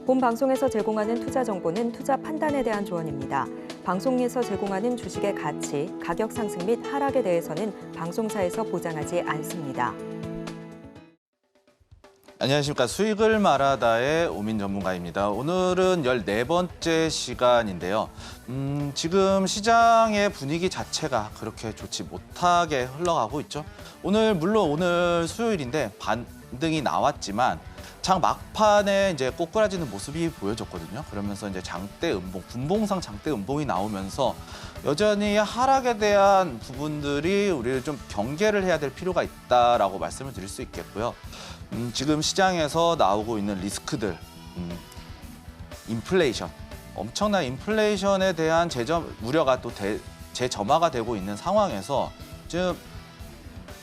본 방송에서 제공하는 투자 정보는 투자 판단에 대한 조언입니다. 방송에서 제공하는 주식의 가치, 가격 상승 및 하락에 대해서는 방송사에서 보장하지 않습니다. 안녕하십니까. 수익을 말하다의 오민 전문가입니다. 오늘은 14번째 시간인데요. 지금 시장의 분위기 자체가 그렇게 좋지 못하게 흘러가고 있죠. 물론 오늘 수요일인데 반등이 나왔지만 장 막판에 이제 꼬꾸라지는 모습이 보여졌거든요. 그러면서 이제 장대 음봉, 분봉상 장대 음봉이 나오면서 여전히 하락에 대한 부분들이 우리를 좀 경계를 해야 될 필요가 있다라고 말씀을 드릴 수 있겠고요. 지금 시장에서 나오고 있는 리스크들, 인플레이션, 엄청난 인플레이션에 대한 우려가 또 재점화가 되고 있는 상황에서 지금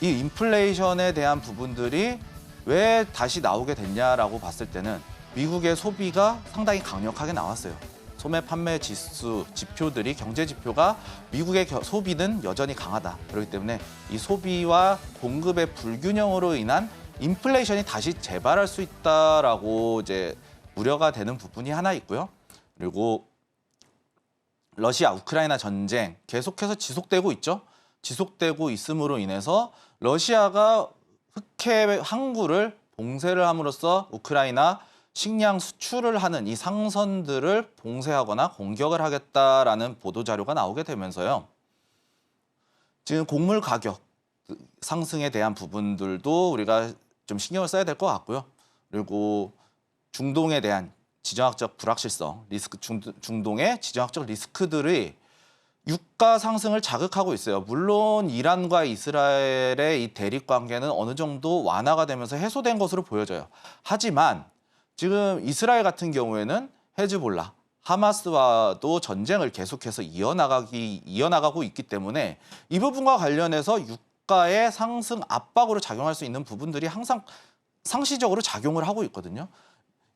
이 인플레이션에 대한 부분들이 왜 다시 나오게 됐냐라고 봤을 때는 미국의 소비가 상당히 강력하게 나왔어요. 소매 판매 지표들이 경제 지표가 미국의 소비는 여전히 강하다. 그렇기 때문에 이 소비와 공급의 불균형으로 인한 인플레이션이 다시 재발할 수 있다라고 이제 우려가 되는 부분이 하나 있고요. 그리고 러시아 우크라이나 전쟁 계속해서 지속되고 있죠. 지속되고 있음으로 인해서 러시아가 흑해 항구를 봉쇄를 함으로써 우크라이나 식량 수출을 하는 이 상선들을 봉쇄하거나 공격을 하겠다라는 보도 자료가 나오게 되면서요. 지금 곡물 가격 상승에 대한 부분들도 우리가 좀 신경을 써야 될 것 같고요. 그리고 중동에 대한 지정학적 불확실성, 중동의 지정학적 리스크들이 유가 상승을 자극하고 있어요. 물론 이란과 이스라엘의 이 대립 관계는 어느 정도 완화가 되면서 해소된 것으로 보여져요. 하지만 지금 이스라엘 같은 경우에는 하마스와도 전쟁을 계속해서 이어나가고 있기 때문에 이 부분과 관련해서 유가의 상승 압박으로 작용할 수 있는 부분들이 항상 상시적으로 작용을 하고 있거든요.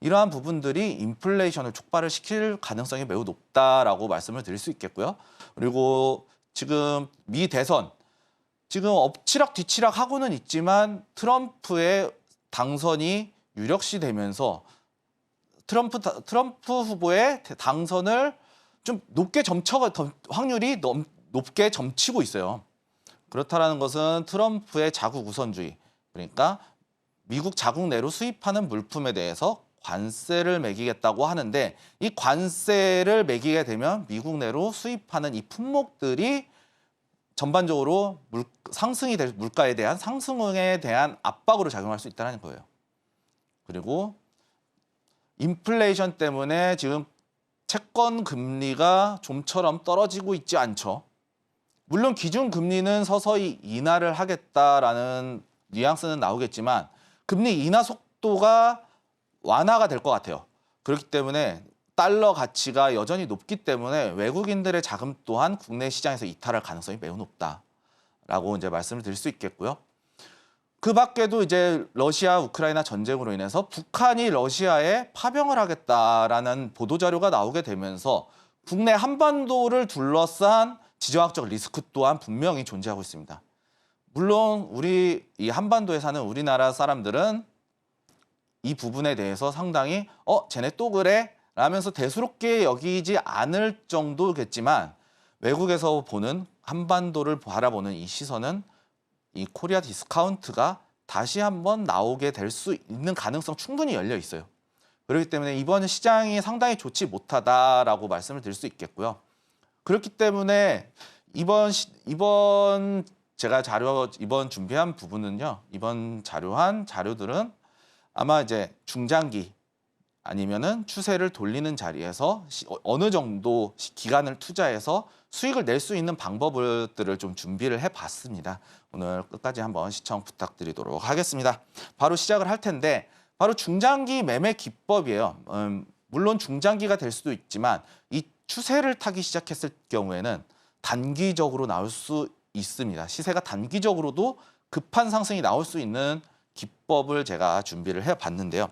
이러한 부분들이 인플레이션을 촉발을 시킬 가능성이 매우 높다라고 말씀을 드릴 수 있겠고요. 그리고 지금 미 대선, 지금 엎치락 뒤치락 하고는 있지만 트럼프의 당선이 유력시 되면서 트럼프 후보의 당선을 좀 확률이 높게 점치고 있어요. 그렇다라는 것은 트럼프의 자국 우선주의, 그러니까 미국 자국 내로 수입하는 물품에 대해서 관세를 매기겠다고 하는데 이 관세를 매기게 되면 미국 내로 수입하는 이 품목들이 전반적으로 물가에 대한 상승에 대한 압박으로 작용할 수 있다는 거예요. 그리고 인플레이션 때문에 지금 채권 금리가 좀처럼 떨어지고 있지 않죠. 물론 기준금리는 서서히 인하를 하겠다라는 뉘앙스는 나오겠지만 금리 인하 속도가 완화가 될 것 같아요. 그렇기 때문에 달러 가치가 여전히 높기 때문에 외국인들의 자금 또한 국내 시장에서 이탈할 가능성이 매우 높다라고 이제 말씀을 드릴 수 있겠고요. 그 밖에도 이제 러시아 우크라이나 전쟁으로 인해서 북한이 러시아에 파병을 하겠다라는 보도 자료가 나오게 되면서 국내 한반도를 둘러싼 지정학적 리스크 또한 분명히 존재하고 있습니다. 물론 우리 이 한반도에 사는 우리나라 사람들은 이 부분에 대해서 상당히 쟤네 또 그래? 라면서 대수롭게 여기지 않을 정도겠지만 외국에서 보는 한반도를 바라보는 이 시선은 이 코리아 디스카운트가 다시 한번 나오게 될 수 있는 가능성 충분히 열려 있어요. 그렇기 때문에 이번 시장이 상당히 좋지 못하다라고 말씀을 드릴 수 있겠고요. 그렇기 때문에 이번 준비한 부분은요. 이번 자료들은 아마 이제 중장기 아니면은 추세를 돌리는 자리에서 어느 정도 기간을 투자해서 수익을 낼 수 있는 방법들을 좀 준비를 해봤습니다. 오늘 끝까지 한번 시청 부탁드리도록 하겠습니다. 바로 시작을 할 텐데 바로 중장기 매매 기법이에요. 물론 중장기가 될 수도 있지만 이 추세를 타기 시작했을 경우에는 단기적으로 나올 수 있습니다. 시세가 단기적으로도 급한 상승이 나올 수 있는 기법을 제가 준비를 해봤는데요.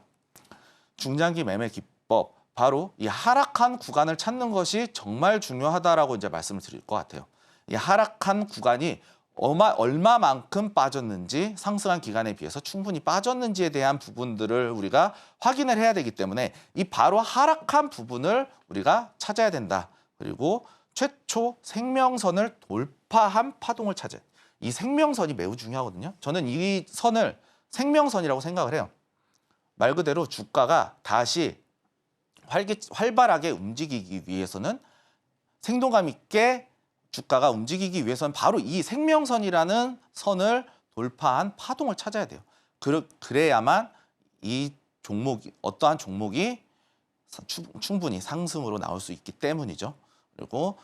중장기 매매 기법, 바로 이 하락한 구간을 찾는 것이 정말 중요하다라고 이제 말씀을 드릴 것 같아요. 이 하락한 구간이 얼마만큼 빠졌는지, 상승한 기간에 비해서 충분히 빠졌는지에 대한 부분들을 우리가 확인을 해야 되기 때문에 이 바로 하락한 부분을 우리가 찾아야 된다. 그리고 최초 생명선을 돌파한 파동을 찾아야 돼. 이 생명선이 매우 중요하거든요. 저는 이 선을 생명선이라고 생각을 해요. 말 그대로 주가가 다시 활발하게 움직이기 위해서는, 생동감 있게 주가가 움직이기 위해서는 바로 이 생명선이라는 선을 돌파한 파동을 찾아야 돼요. 그래야만 이 종목이, 어떠한 종목이 충분히 상승으로 나올 수 있기 때문이죠. 그리고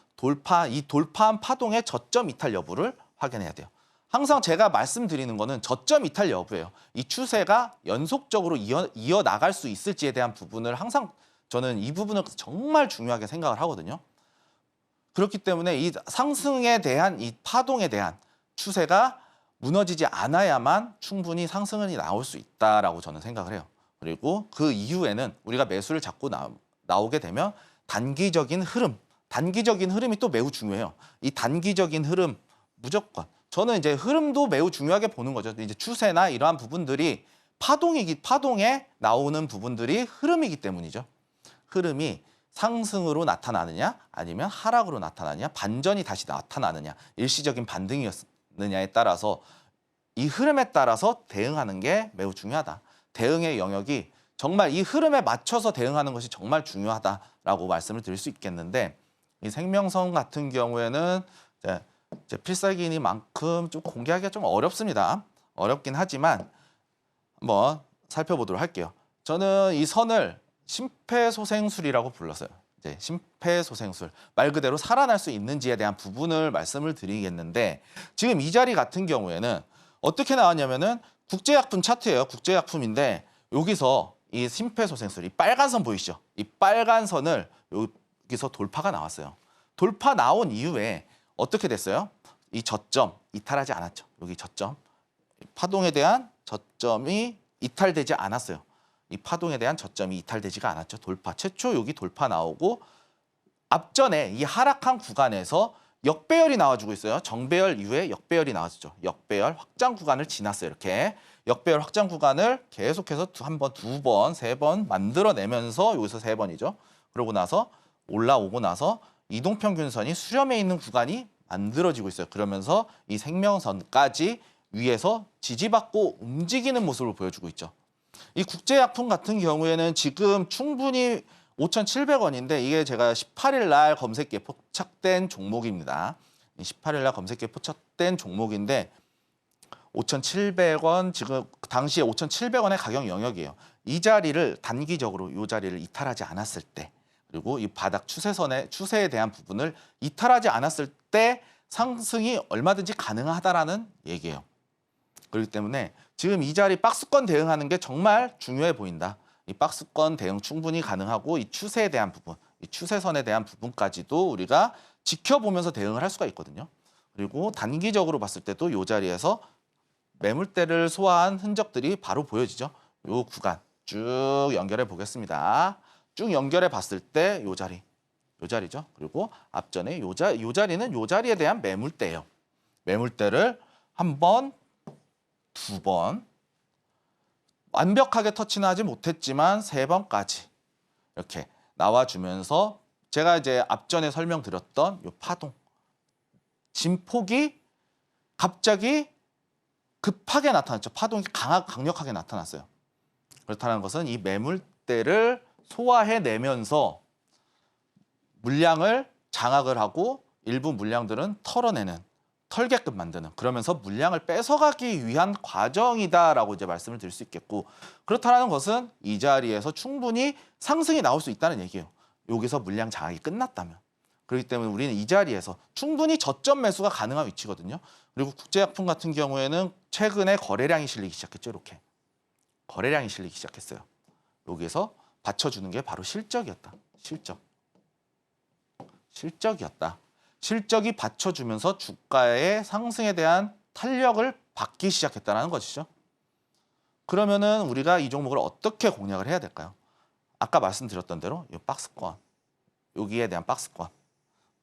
이 돌파한 파동의 저점 이탈 여부를 확인해야 돼요. 항상 제가 말씀드리는 거는 저점 이탈 여부예요. 이 추세가 연속적으로 이어나갈 수 있을지에 대한 부분을 항상 저는 이 부분을 정말 중요하게 생각을 하거든요. 그렇기 때문에 이 상승에 대한, 이 파동에 대한 추세가 무너지지 않아야만 충분히 상승이 나올 수 있다라고 저는 생각을 해요. 그리고 그 이후에는 우리가 매수를 잡고 나오게 되면 단기적인 흐름이 또 매우 중요해요. 이 단기적인 흐름 무조건, 저는 이제 흐름도 매우 중요하게 보는 거죠. 이제 추세나 이러한 부분들이 파동에 나오는 부분들이 흐름이기 때문이죠. 흐름이 상승으로 나타나느냐 아니면 하락으로 나타나느냐, 반전이 다시 나타나느냐, 일시적인 반등이었느냐에 따라서, 이 흐름에 따라서 대응하는 게 매우 중요하다. 대응의 영역이 정말 이 흐름에 맞춰서 대응하는 것이 정말 중요하다라고 말씀을 드릴 수 있겠는데, 이 생명선 같은 경우에는 이제 필살기니만큼 좀 공개하기가 좀 어렵습니다. 어렵긴 하지만 한번 살펴보도록 할게요. 저는 이 선을 심폐소생술이라고 불렀어요. 이제 심폐소생술, 말 그대로 살아날 수 있는지에 대한 부분을 말씀을 드리겠는데, 지금 이 자리 같은 경우에는 어떻게 나왔냐면은 국제약품 차트예요. 국제약품인데 여기서 이 심폐소생술, 이 빨간 선 보이시죠? 이 빨간 선을 여기서 돌파가 나왔어요. 돌파 나온 이후에 어떻게 됐어요? 이 저점 이탈하지 않았죠. 여기 저점, 파동에 대한 저점이 이탈되지 않았어요. 이 파동에 대한 저점이 이탈되지가 않았죠. 최초 여기 돌파 나오고, 앞전에 이 하락한 구간에서 역배열이 나와주고 있어요. 정배열 이후에 역배열이 나왔죠. 역배열 확장 구간을 지났어요. 이렇게 역배열 확장 구간을 계속해서 한 번, 두 번, 세 번 만들어내면서, 여기서 세 번이죠. 그러고 나서 올라오고 나서 이동평균선이 수렴해 있는 구간이 만들어지고 있어요. 그러면서 이 생명선까지 위에서 지지받고 움직이는 모습을 보여주고 있죠. 이 국제약품 같은 경우에는 지금 충분히 5,700원인데, 이게 제가 18일 날 검색기에 포착된 종목입니다. 18일 날 검색기에 포착된 종목인데 5,700원, 지금 당시에 5,700원의 가격 영역이에요. 이 자리를 단기적으로, 이 자리를 이탈하지 않았을 때, 그리고 이 바닥 추세에 대한 부분을 이탈하지 않았을 때 상승이 얼마든지 가능하다라는 얘기예요. 그렇기 때문에 지금 이 자리 박스권 대응하는 게 정말 중요해 보인다. 이 박스권 대응 충분히 가능하고, 이 추세에 대한 부분, 이 추세선에 대한 부분까지도 우리가 지켜보면서 대응을 할 수가 있거든요. 그리고 단기적으로 봤을 때도 이 자리에서 매물대를 소화한 흔적들이 바로 보여지죠. 이 구간 쭉 연결해 보겠습니다. 쭉 연결해 봤을 때 이 자리죠. 그리고 앞전에 이 자리는 이 자리에 대한 매물대예요. 매물대를 한 번, 두 번, 완벽하게 터치는 하지 못했지만 세 번까지 이렇게 나와주면서, 제가 이제 앞전에 설명드렸던 이 파동, 진폭이 갑자기 급하게 나타났죠. 파동이 강력하게 나타났어요. 그렇다는 것은 이 매물대를 소화해내면서 물량을 장악을 하고 일부 물량들은 털게끔 만드는, 그러면서 물량을 뺏어가기 위한 과정이다라고 이제 말씀을 드릴 수 있겠고, 그렇다는 것은 이 자리에서 충분히 상승이 나올 수 있다는 얘기예요. 여기서 물량 장악이 끝났다면. 그렇기 때문에 우리는 이 자리에서 충분히 저점 매수가 가능한 위치거든요. 그리고 국제약품 같은 경우에는 최근에 거래량이 실리기 시작했죠. 이렇게 거래량이 실리기 시작했어요. 여기에서 받쳐주는 게 바로 실적이었다. 실적이었다. 실적이 받쳐주면서 주가의 상승에 대한 탄력을 받기 시작했다는 것이죠. 그러면은 우리가 이 종목을 어떻게 공략을 해야 될까요? 아까 말씀드렸던 대로 이 박스권, 여기에 대한 박스권,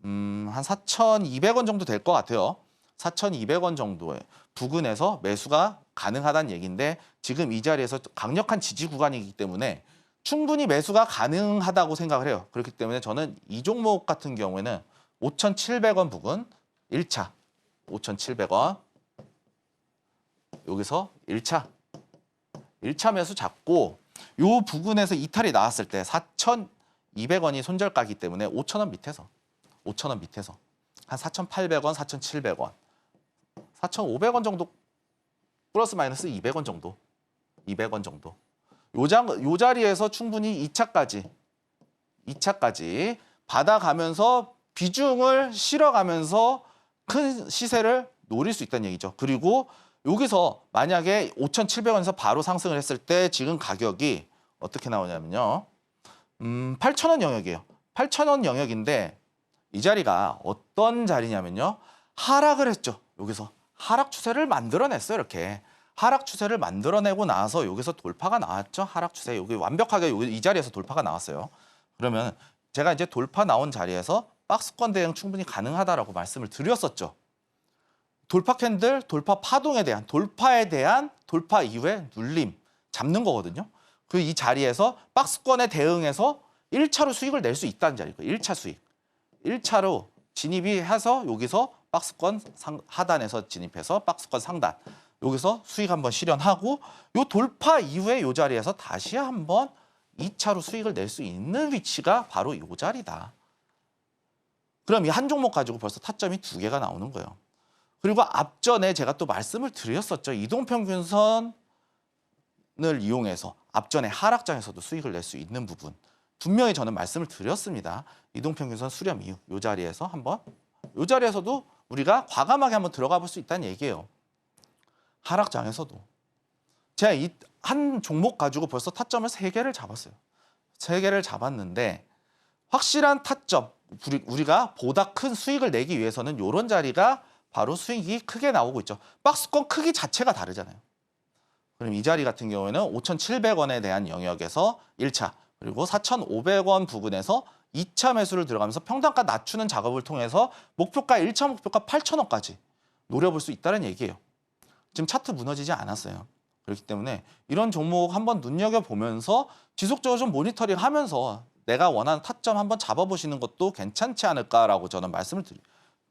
한 4,200원 정도 될 것 같아요. 4,200원 정도의 부근에서 매수가 가능하다는 얘기인데 지금 이 자리에서 강력한 지지 구간이기 때문에 충분히 매수가 가능하다고 생각을 해요. 그렇기 때문에 저는 이 종목 같은 경우에는 5,700원 부근 1차 5,700원 여기서 1차 매수 잡고 요 부근에서 이탈이 나왔을 때 4,200원이 손절가기 때문에 5,000원 밑에서 한 4,800원, 4,700원, 4,500원 정도 플러스 마이너스 200원 정도. 요 자리에서 충분히 2차까지 받아가면서 비중을 실어가면서 큰 시세를 노릴 수 있다는 얘기죠. 그리고 여기서 만약에 5,700원에서 바로 상승을 했을 때 지금 가격이 어떻게 나오냐면요. 8,000원 영역이에요. 8,000원 영역인데 이 자리가 어떤 자리냐면요. 하락을 했죠. 여기서 하락 추세를 만들어냈어요. 이렇게. 하락 추세를 만들어내고 나서 여기서 돌파가 나왔죠. 하락 추세. 여기 완벽하게 이 자리에서 돌파가 나왔어요. 그러면 제가 이제 돌파 나온 자리에서 박스권 대응 충분히 가능하다라고 말씀을 드렸었죠. 돌파 캔들, 돌파 파동에 대한 돌파에 대한 돌파 이후에 눌림 잡는 거거든요. 그 이 자리에서 박스권에 대응해서 1차로 수익을 낼 수 있다는 자리고 1차 수익. 1차로 진입이 해서 여기서 박스권 하단에서 진입해서 박스권 상단. 여기서 수익 한번 실현하고 요 돌파 이후에 요 자리에서 다시 한번 2차로 수익을 낼 수 있는 위치가 바로 요 자리다. 그럼 이 한 종목 가지고 벌써 타점이 2개가 나오는 거예요. 그리고 앞전에 제가 또 말씀을 드렸었죠. 이동평균선을 이용해서 앞전에 하락장에서도 수익을 낼 수 있는 부분. 분명히 저는 말씀을 드렸습니다. 이동평균선 수렴 이후 이 자리에서 한번 이 자리에서도 우리가 과감하게 한번 들어가 볼 수 있다는 얘기예요. 하락장에서도. 제가 이 한 종목 가지고 벌써 타점을 3개를 잡았어요. 3개를 잡았는데 확실한 타점, 우리가 보다 큰 수익을 내기 위해서는 이런 자리가 바로 수익이 크게 나오고 있죠. 박스권 크기 자체가 다르잖아요. 그럼 이 자리 같은 경우에는 5,700원에 대한 영역에서 1차, 그리고 4,500원 부근에서 2차 매수를 들어가면서 평단가 낮추는 작업을 통해서 목표가 1차 목표가 8,000원까지 노려볼 수 있다는 얘기예요. 지금 차트 무너지지 않았어요. 그렇기 때문에 이런 종목 한번 눈여겨보면서 지속적으로 좀 모니터링 하면서 내가 원하는 타점 한번 잡아보시는 것도 괜찮지 않을까라고 저는 말씀을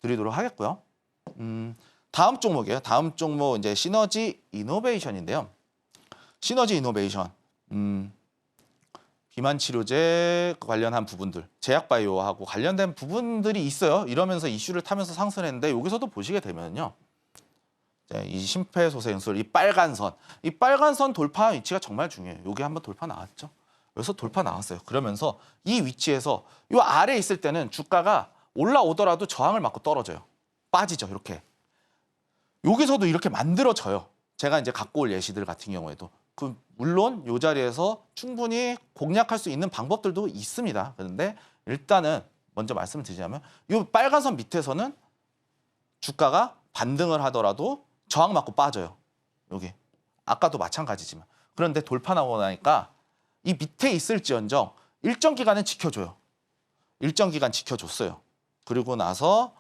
드리도록 하겠고요. 다음 종목이에요. 다음 종목 이제 시너지 이노베이션인데요. 시너지 이노베이션. 비만 치료제 관련한 부분들, 제약바이오하고 관련된 부분들이 있어요. 이러면서 이슈를 타면서 상승했는데 여기서도 보시게 되면요. 이 심폐소생술, 이 빨간 선 돌파 위치가 정말 중요해요. 여기 한번 돌파 나왔죠. 여기서 돌파 나왔어요. 그러면서 이 위치에서 이 아래에 있을 때는 주가가 올라오더라도 저항을 맞고 떨어져요. 빠지죠. 이렇게. 여기서도 이렇게 만들어져요. 제가 이제 갖고 올 예시들 같은 경우에도. 물론 이 자리에서 충분히 공략할 수 있는 방법들도 있습니다. 그런데 일단은 먼저 말씀을 드리자면 이 빨간 선 밑에서는 주가가 반등을 하더라도 저항 맞고 빠져요. 여기. 아까도 마찬가지지만. 그런데 돌파 나오고 나니까 이 밑에 있을지언정 일정 기간은 지켜줘요. 일정 기간 지켜줬어요. 그리고 나서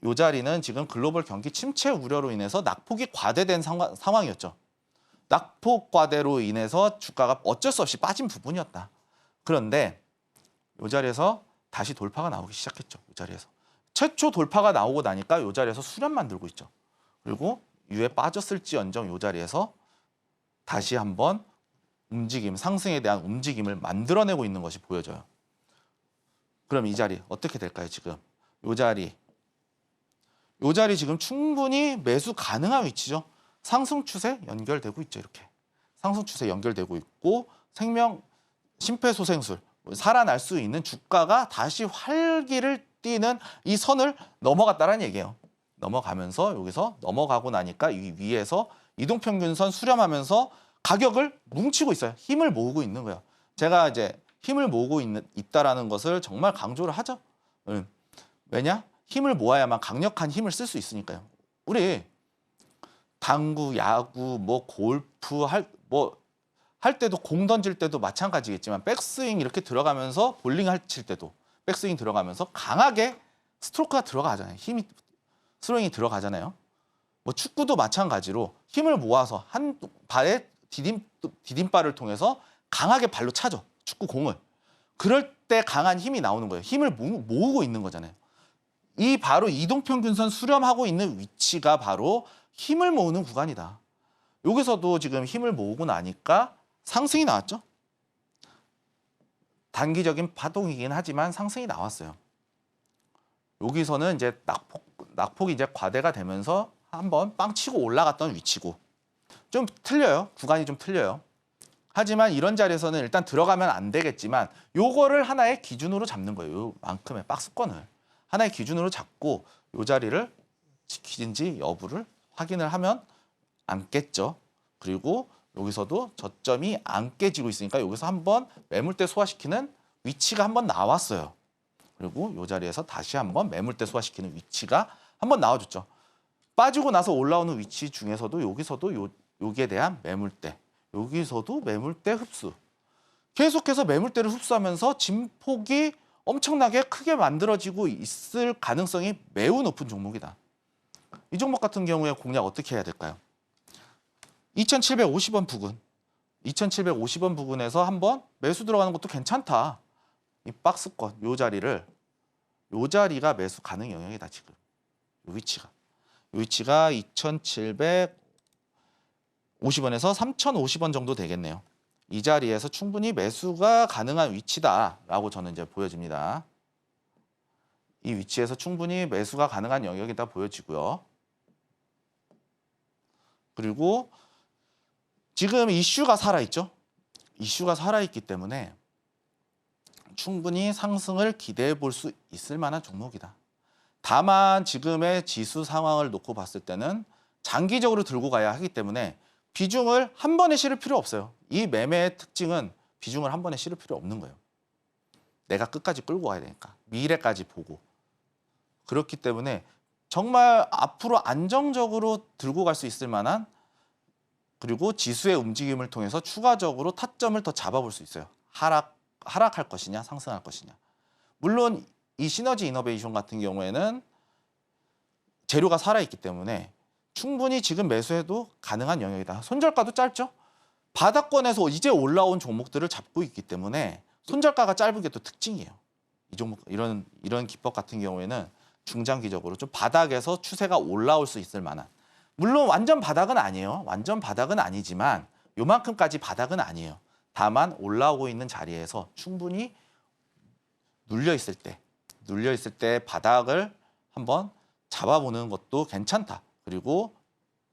이 자리는 지금 글로벌 경기 침체 우려로 인해서 낙폭이 과대된 상황이었죠. 낙폭 과대로 인해서 주가가 어쩔 수 없이 빠진 부분이었다. 그런데 이 자리에서 다시 돌파가 나오기 시작했죠. 이 자리에서. 최초 돌파가 나오고 나니까 이 자리에서 수렴 만들고 있죠. 그리고 위에 빠졌을지언정 이 자리에서 다시 한번 움직임, 상승에 대한 움직임을 만들어내고 있는 것이 보여져요. 그럼 이 자리 어떻게 될까요, 지금? 이 자리 지금 충분히 매수 가능한 위치죠. 상승 추세 연결되고 있죠, 이렇게. 상승 추세 연결되고 있고 심폐소생술, 살아날 수 있는 주가가 다시 활기를 띠는 이 선을 넘어갔다는 얘기예요. 넘어가면서 여기서 넘어가고 나니까 이 위에서 이동평균선 수렴하면서 가격을 뭉치고 있어요. 힘을 모으고 있는 거예요. 제가 이제 힘을 모으고 있다라는 것을 정말 강조를 하죠. 왜냐? 힘을 모아야만 강력한 힘을 쓸 수 있으니까요. 우리 당구, 야구, 골프 할 때도 공 던질 때도 마찬가지겠지만 백스윙 이렇게 들어가면서 볼링 칠 때도 백스윙 들어가면서 강하게 스트로크가 들어가잖아요. 스윙이 들어가잖아요. 뭐 축구도 마찬가지로 힘을 모아서 한 발의 디딤발을 통해서 강하게 발로 차죠. 축구 공을. 그럴 때 강한 힘이 나오는 거예요. 힘을 모으고 있는 거잖아요. 이 바로 이동평균선 수렴하고 있는 위치가 바로 힘을 모으는 구간이다. 여기서도 지금 힘을 모으고 나니까 상승이 나왔죠. 단기적인 파동이긴 하지만 상승이 나왔어요. 여기서는 이제 낙폭이 이제 과대가 되면서 한번 빵 치고 올라갔던 위치고 좀 틀려요. 구간이 좀 틀려요. 하지만 이런 자리에서는 일단 들어가면 안 되겠지만 요거를 하나의 기준으로 잡는 거예요. 요만큼의 박스권을 하나의 기준으로 잡고 요 자리를 지키는지 여부를 확인을 하면 안 깼죠. 그리고 여기서도 저점이 안 깨지고 있으니까 여기서 한번 매물대 소화시키는 위치가 한번 나왔어요. 그리고 이 자리에서 다시 한번 매물대 소화시키는 위치가 한번 나와줬죠. 빠지고 나서 올라오는 위치 중에서도 여기서도 여기에 대한 매물대, 여기서도 매물대 흡수. 계속해서 매물대를 흡수하면서 진폭이 엄청나게 크게 만들어지고 있을 가능성이 매우 높은 종목이다. 이 종목 같은 경우에 공략 어떻게 해야 될까요? 2750원 부근, 2750원 부근에서 한번 매수 들어가는 것도 괜찮다. 이 박스권, 요 자리가 매수 가능 영역이다, 지금. 요 위치가 2750원에서 3050원 정도 되겠네요. 이 자리에서 충분히 매수가 가능한 위치다라고 저는 이제 보여집니다. 이 위치에서 충분히 매수가 가능한 영역이다 보여지고요. 그리고 지금 이슈가 살아있죠. 이슈가 살아있기 때문에 충분히 상승을 기대해 볼 수 있을 만한 종목이다. 다만 지금의 지수 상황을 놓고 봤을 때는 장기적으로 들고 가야 하기 때문에 비중을 한 번에 실을 필요 없어요. 이 매매의 특징은 비중을 한 번에 실을 필요 없는 거예요. 내가 끝까지 끌고 가야 되니까. 미래까지 보고. 그렇기 때문에 정말 앞으로 안정적으로 들고 갈 수 있을 만한 그리고 지수의 움직임을 통해서 추가적으로 타점을 더 잡아볼 수 있어요. 하락할 것이냐, 상승할 것이냐. 물론 이 시너지 이노베이션 같은 경우에는 재료가 살아있기 때문에 충분히 지금 매수해도 가능한 영역이다. 손절가도 짧죠? 바닥권에서 이제 올라온 종목들을 잡고 있기 때문에 손절가가 짧은 게 또 특징이에요. 이 종목, 이런 기법 같은 경우에는 중장기적으로 좀 바닥에서 추세가 올라올 수 있을 만한. 물론 완전 바닥은 아니에요. 완전 바닥은 아니지만 요만큼까지 바닥은 아니에요. 다만 올라오고 있는 자리에서 충분히 눌려 있을 때 바닥을 한번 잡아보는 것도 괜찮다. 그리고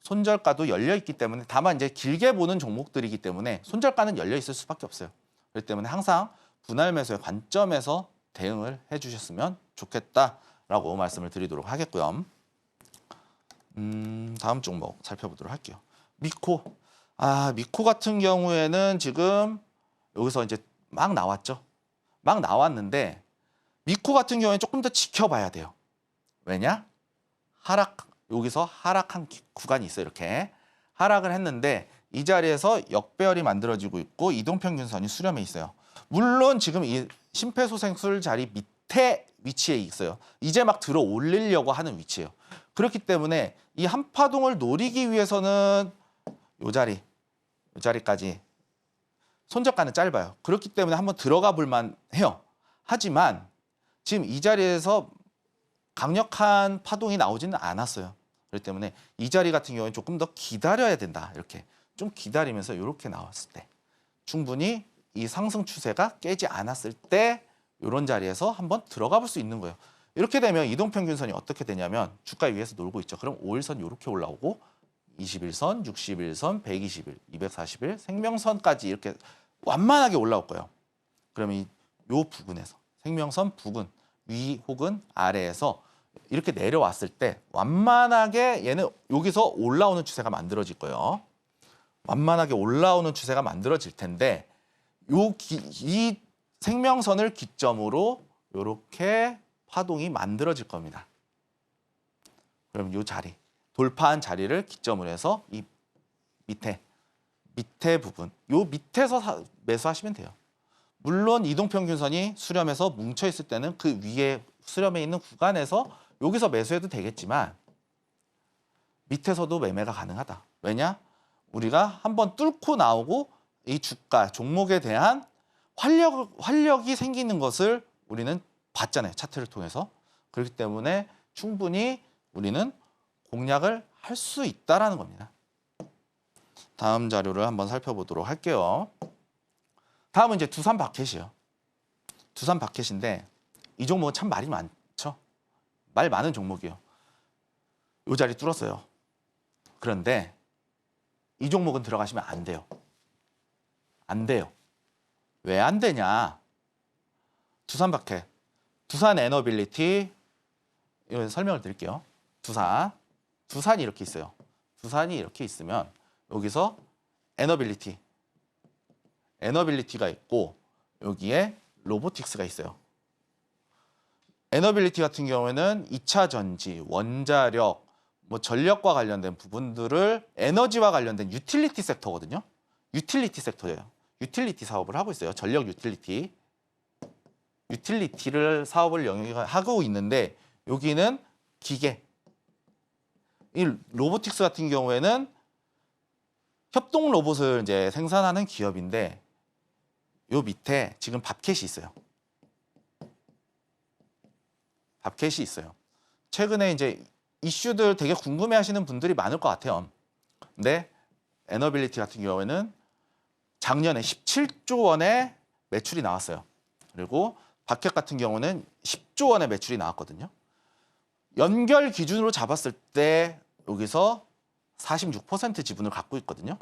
손절가도 열려 있기 때문에 다만 이제 길게 보는 종목들이기 때문에 손절가는 열려 있을 수밖에 없어요. 그렇기 때문에 항상 분할 매수의 관점에서 대응을 해주셨으면 좋겠다라고 말씀을 드리도록 하겠고요. 다음 종목 살펴보도록 할게요. 미코. 미코 같은 경우에는 지금 여기서 이제 막 나왔죠. 막 나왔는데 미코 같은 경우에는 조금 더 지켜봐야 돼요. 왜냐? 여기서 하락한 구간이 있어요. 이렇게 하락을 했는데 이 자리에서 역배열이 만들어지고 있고 이동평균선이 수렴해 있어요. 물론 지금 이 심폐소생술 자리 밑에 위치에 있어요. 이제 막 들어 올리려고 하는 위치예요. 그렇기 때문에 이 한파동을 노리기 위해서는 요 자리까지 손절가는 짧아요. 그렇기 때문에 한번 들어가 볼만 해요. 하지만 지금 이 자리에서 강력한 파동이 나오지는 않았어요. 그렇기 때문에 이 자리 같은 경우는 조금 더 기다려야 된다. 이렇게 좀 기다리면서 이렇게 나왔을 때 충분히 이 상승 추세가 깨지 않았을 때 이런 자리에서 한번 들어가 볼 수 있는 거예요. 이렇게 되면 이동평균선이 어떻게 되냐면 주가 위에서 놀고 있죠. 그럼 5일선 이렇게 올라오고 21선, 61선, 120일, 240일, 생명선까지 이렇게 완만하게 올라올 거예요. 그러면 이 부근에서 생명선 부근 위 혹은 아래에서 이렇게 내려왔을 때 완만하게 얘는 여기서 올라오는 추세가 만들어질 거예요. 완만하게 올라오는 추세가 만들어질 텐데 이 생명선을 기점으로 이렇게 파동이 만들어질 겁니다. 그럼 이 자리, 돌파한 자리를 기점으로 해서 이 밑에 부분, 이 밑에서 매수하시면 돼요. 물론 이동평균선이 수렴해서 뭉쳐있을 때는 그 위에 수렴해 있는 구간에서 여기서 매수해도 되겠지만 밑에서도 매매가 가능하다. 왜냐? 우리가 한번 뚫고 나오고 이 주가, 종목에 대한 활력이 생기는 것을 우리는 봤잖아요. 차트를 통해서. 그렇기 때문에 충분히 우리는 공략을 할 수 있다라는 겁니다. 다음 자료를 한번 살펴보도록 할게요. 다음은 이제 두산 바켓이에요. 두산 바켓인데 이 종목은 참 말이 많죠. 말 많은 종목이에요. 이 자리 뚫었어요. 그런데 이 종목은 들어가시면 안 돼요. 안 돼요. 왜 안 되냐? 두산 바켓, 두산 에너빌리티, 이거 설명을 드릴게요. 두산이 이렇게 있어요. 두산이 이렇게 있으면 여기서 에너빌리티가 있고 여기에 로보틱스가 있어요. 에너빌리티 같은 경우에는 2차 전지, 원자력, 뭐 전력과 관련된 부분들을 에너지와 관련된 유틸리티 섹터거든요. 유틸리티 섹터예요. 유틸리티 사업을 하고 있어요. 전력 유틸리티를 사업을 영위하고 있는데 여기는 기계. 이 로보틱스 같은 경우에는 협동 로봇을 이제 생산하는 기업인데 요 밑에 지금 밥캣이 있어요. 밥캣이 있어요. 최근에 이제 이슈들 되게 궁금해하시는 분들이 많을 것 같아요. 근데 에너빌리티 같은 경우에는 작년에 17조 원의 매출이 나왔어요. 그리고 밥캣 같은 경우는 10조 원의 매출이 나왔거든요. 연결 기준으로 잡았을 때 여기서 46% 지분을 갖고 있거든요.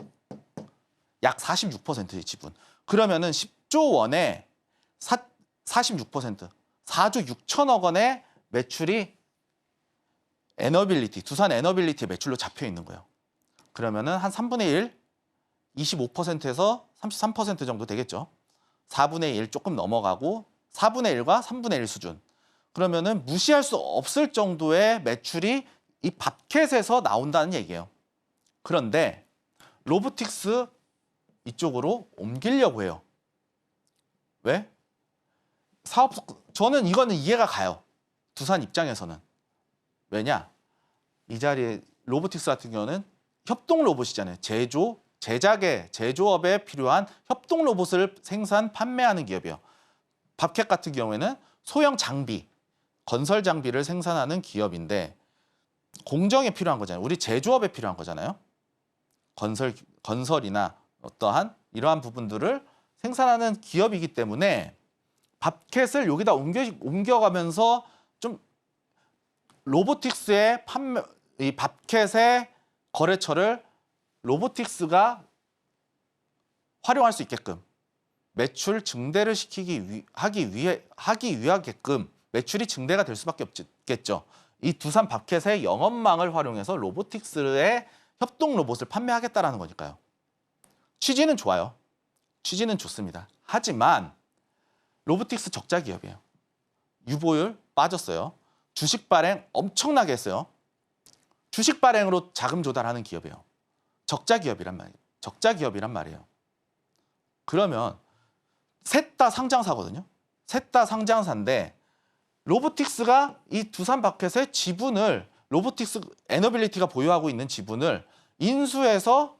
약 46%의 지분. 그러면은 10조 원에 46%, 4조 6천억 원의 매출이 두산 에너빌리티 매출로 잡혀 있는 거예요. 그러면은 한 3분의 1, 25%에서 33% 정도 되겠죠. 4분의 1 조금 넘어가고 4분의 1과 3분의 1 수준. 그러면은 무시할 수 없을 정도의 매출이 이 밥캣에서 나온다는 얘기예요. 그런데 로보틱스 이쪽으로 옮기려고 해요. 왜? 저는 이거는 이해가 가요. 두산 입장에서는. 왜냐? 이 자리에 로보틱스 같은 경우는 협동 로봇이잖아요. 제조업에 필요한 협동 로봇을 판매하는 기업이에요. 밥캣 같은 경우에는 소형 장비, 건설 장비를 생산하는 기업인데 공정에 필요한 거잖아요. 우리 제조업에 필요한 거잖아요. 건설이나 어떠한 이러한 부분들을 생산하는 기업이기 때문에 밥캣을 여기다 옮겨가면서 좀 로보틱스의 이 밥캣의 거래처를 로보틱스가 활용할 수 있게끔 매출 증대를 하기 위하게끔 매출이 증대가 될 수밖에 없겠죠. 이 두산 밥캣의 영업망을 활용해서 로보틱스의 협동 로봇을 판매하겠다라는 거니까요. 취지는 좋아요. 취지는 좋습니다. 하지만 로보틱스 적자 기업이에요. 유보율 빠졌어요. 주식 발행 엄청나게 했어요. 주식 발행으로 자금 조달하는 기업이에요. 적자 기업이란 말이에요. 그러면 셋 다 상장사거든요. 셋 다 상장사인데 로보틱스가 이 두산 밥캣의 지분을 로보틱스 에너빌리티가 보유하고 있는 지분을 인수해서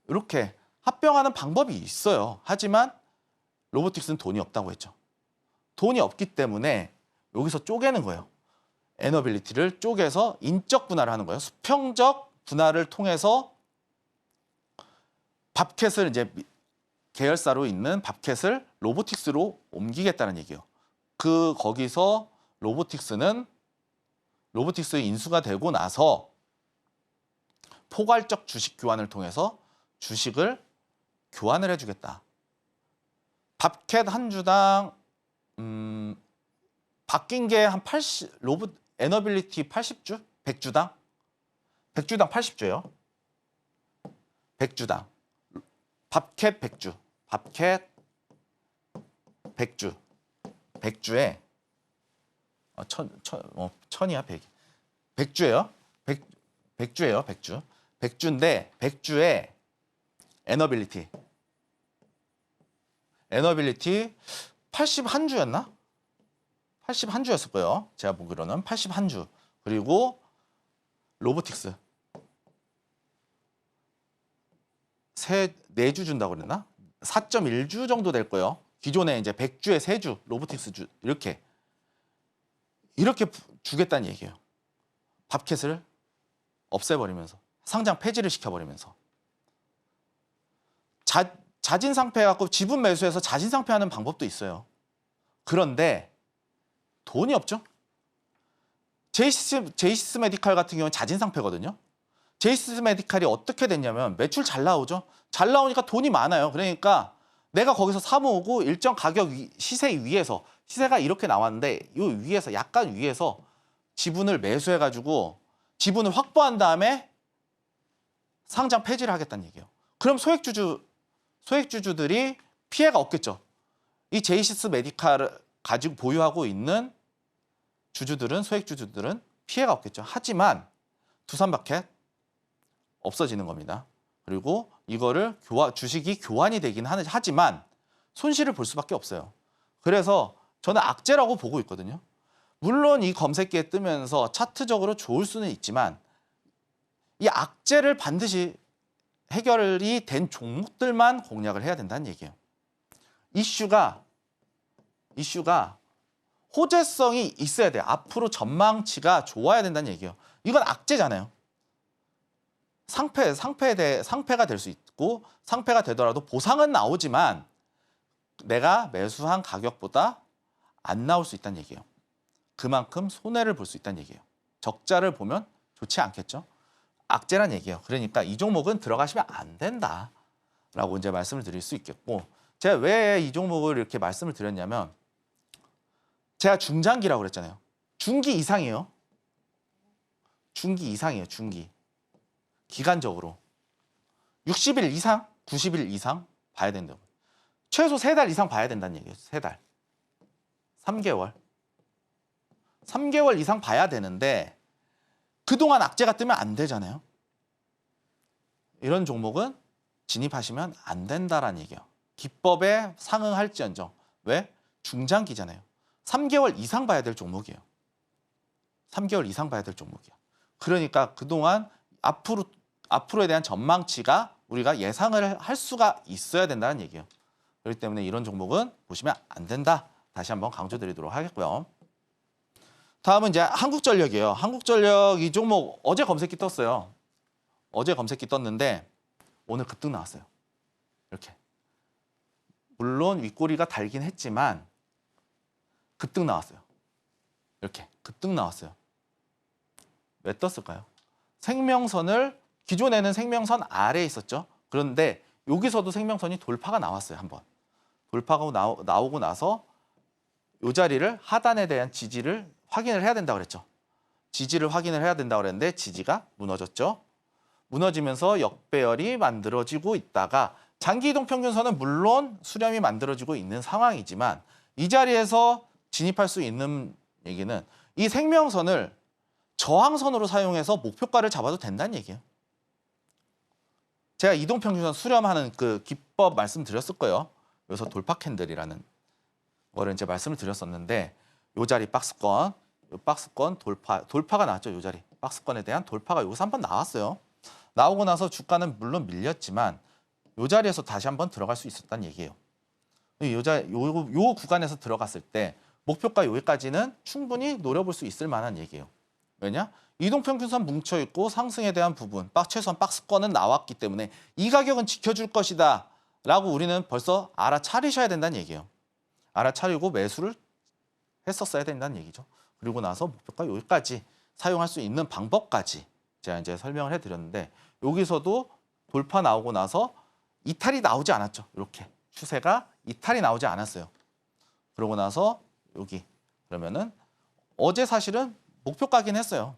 이렇게 합병하는 방법이 있어요. 하지만 로보틱스는 돈이 없다고 했죠. 돈이 없기 때문에 여기서 쪼개는 거예요. 에너빌리티를 쪼개서 인적 분할을 하는 거예요. 수평적 분할을 통해서 밥캣을 이제 계열사로 있는 밥캣을 로보틱스로 옮기겠다는 얘기예요. 거기서 로보틱스 인수가 되고 나서 포괄적 주식 교환을 통해서 주식을 교환을 해주겠다. 밥캣 한 주당 바뀐 게 한 80, 에너빌리티 80주? 100주당? 100주당 80주예요. 100주당. 밥캣 100주. 밥캣 100주. 100주에 천이야 100. 100주예요. 100주예요. 100주. 100주인데 100주에 에너빌리티 81주였나? 81주였을 거예요. 제가 보기로는 81주. 그리고 로보틱스 4주 준다고 그랬나? 4.1주 정도 될 거예요. 기존에 이제 100주에 3주, 로보틱스 이렇게 주겠다는 얘기예요. 밥캣을 없애버리면서 상장 폐지를 시켜버리면서 자진상폐해갖고 지분 매수해서 자진상폐하는 방법도 있어요. 그런데 돈이 없죠. 제이시스 메디칼 같은 경우는 자진상폐거든요. 제이시스 메디칼이 어떻게 됐냐면 매출 잘 나오죠. 잘 나오니까 돈이 많아요. 그러니까 내가 거기서 사 모으고 일정 가격 시세 위에서 시세가 이렇게 나왔는데 이 위에서 약간 위에서 지분을 매수해가지고 지분을 확보한 다음에 상장 폐지를 하겠다는 얘기예요. 그럼 소액주주들이 피해가 없겠죠. 이 제이시스 메디칼을 가지고 보유하고 있는 소액주주들은 피해가 없겠죠. 하지만 두산마켓 없어지는 겁니다. 그리고 이거를 주식이 교환이 되긴 하지만 손실을 볼 수밖에 없어요. 그래서 저는 악재라고 보고 있거든요. 물론 이 검색기에 뜨면서 차트적으로 좋을 수는 있지만 이 악재를 반드시 해결이 된 종목들만 공략을 해야 된다는 얘기예요. 이슈가 호재성이 있어야 돼요. 앞으로 전망치가 좋아야 된다는 얘기예요. 이건 악재잖아요. 상패가 될 수 있고 상패가 되더라도 보상은 나오지만 내가 매수한 가격보다 안 나올 수 있다는 얘기예요. 그만큼 손해를 볼 수 있다는 얘기예요. 적자를 보면 좋지 않겠죠. 악재란 얘기예요. 그러니까 이 종목은 들어가시면 안 된다라고 이제 말씀을 드릴 수 있겠고, 제가 왜 이 종목을 이렇게 말씀을 드렸냐면 제가 중장기라고 그랬잖아요. 중기 이상이에요. 중기 이상이에요. 중기. 기간적으로 60일 이상, 90일 이상 봐야 된다고. 최소 3달 이상 봐야 된다는 얘기예요. 3달. 3개월 이상 봐야 되는데 그동안 악재가 뜨면 안 되잖아요. 이런 종목은 진입하시면 안 된다라는 얘기예요. 기법에 상응할지언정. 왜? 중장기잖아요. 3개월 이상 봐야 될 종목이에요. 3개월 이상 봐야 될 종목이야. 그러니까 그동안 앞으로에 대한 전망치가 우리가 예상을 할 수가 있어야 된다는 얘기예요. 그렇기 때문에 이런 종목은 보시면 안 된다. 다시 한번 강조드리도록 하겠고요. 다음은 이제 한국전력이에요. 한국전력 이 종목 어제 검색기 떴어요. 어제 검색기 떴는데 오늘 급등 나왔어요. 이렇게. 물론 윗꼬리가 달긴 했지만 급등 나왔어요. 이렇게 급등 나왔어요. 왜 떴을까요? 생명선을 기존에는 생명선 아래에 있었죠. 그런데 여기서도 생명선이 돌파가 나왔어요. 한번. 돌파가 나오고 나서 이 자리를 하단에 대한 지지를 확인을 해야 된다고 그랬죠. 지지를 확인을 해야 된다고 그랬는데 지지가 무너졌죠. 무너지면서 역배열이 만들어지고 있다가 장기이동평균선은 물론 수렴이 만들어지고 있는 상황이지만 이 자리에서 진입할 수 있는 얘기는 이 생명선을 저항선으로 사용해서 목표가를 잡아도 된다는 얘기예요. 제가 이동평균선 수렴하는 그 기법 말씀드렸을 거예요. 여기서 돌파 캔들이라는 거를 이제 말씀을 드렸었는데 요 자리 박스권 돌파가 나왔죠. 요 자리 박스권에 대한 돌파가 여기서 한번 나왔어요. 나오고 나서 주가는 물론 밀렸지만 요 자리에서 다시 한번 들어갈 수 있었다는 얘기예요. 요 구간에서 들어갔을 때 목표가 여기까지는 충분히 노려볼 수 있을 만한 얘기예요. 왜냐? 이동평균선 뭉쳐있고 상승에 대한 부분, 최소한 박스권은 나왔기 때문에 이 가격은 지켜줄 것이다 라고 우리는 벌써 알아차리셔야 된다는 얘기예요. 알아차리고 매수를 했었어야 된다는 얘기죠. 그리고 나서 목표가 여기까지 사용할 수 있는 방법까지 제가 이제 설명을 해드렸는데 여기서도 돌파 나오고 나서 이탈이 나오지 않았죠. 이렇게 추세가 이탈이 나오지 않았어요. 그러고 나서 여기 그러면은 어제 사실은 목표가긴 했어요.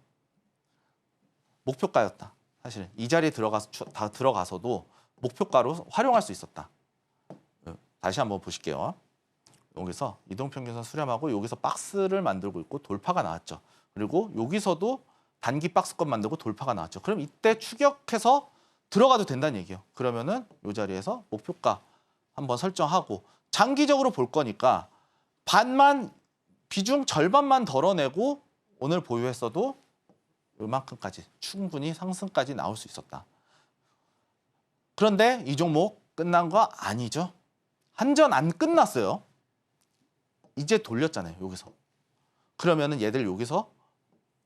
목표가였다. 사실은 이 자리에 들어가서도 목표가로 활용할 수 있었다. 다시 한번 보실게요. 여기서 이동평균선 수렴하고 여기서 박스를 만들고 있고 돌파가 나왔죠. 그리고 여기서도 단기 박스권 만들고 돌파가 나왔죠. 그럼 이때 추격해서 들어가도 된다는 얘기예요. 그러면은 이 자리에서 목표가 한번 설정하고 장기적으로 볼 거니까 비중 절반만 덜어내고 오늘 보유했어도 이만큼까지 충분히 상승까지 나올 수 있었다. 그런데 이 종목 끝난 거 아니죠. 한전 안 끝났어요. 이제 돌렸잖아요, 여기서. 그러면은 얘들 여기서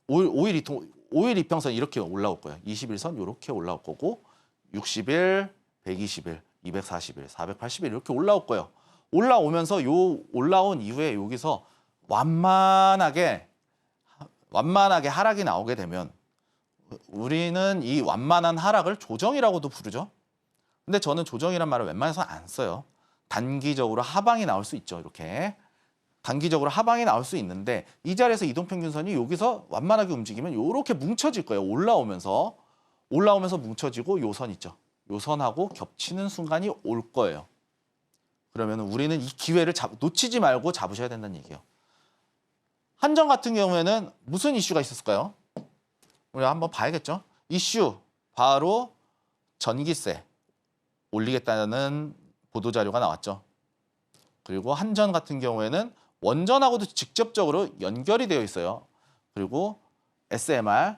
5일 이평선 이렇게 올라올 거예요. 21선 이렇게 올라올 거고 60일, 120일, 240일, 480일 이렇게 올라올 거예요. 올라오면서 요 올라온 이후에 여기서 완만하게 하락이 나오게 되면 우리는 이 완만한 하락을 조정이라고도 부르죠. 근데 저는 조정이란 말을 웬만해서 안 써요. 단기적으로 하방이 나올 수 있죠. 이렇게. 단기적으로 하방이 나올 수 있는데 이 자리에서 이동평균선이 여기서 완만하게 움직이면 이렇게 뭉쳐질 거예요. 올라오면서 뭉쳐지고 요 선 있죠. 요 선하고 겹치는 순간이 올 거예요. 그러면 우리는 이 기회를 놓치지 말고 잡으셔야 된다는 얘기예요. 한전 같은 경우에는 무슨 이슈가 있었을까요? 우리 한번 봐야겠죠. 이슈 바로 전기세 올리겠다는 보도자료가 나왔죠. 그리고 한전 같은 경우에는 원전하고도 직접적으로 연결이 되어 있어요. 그리고 SMR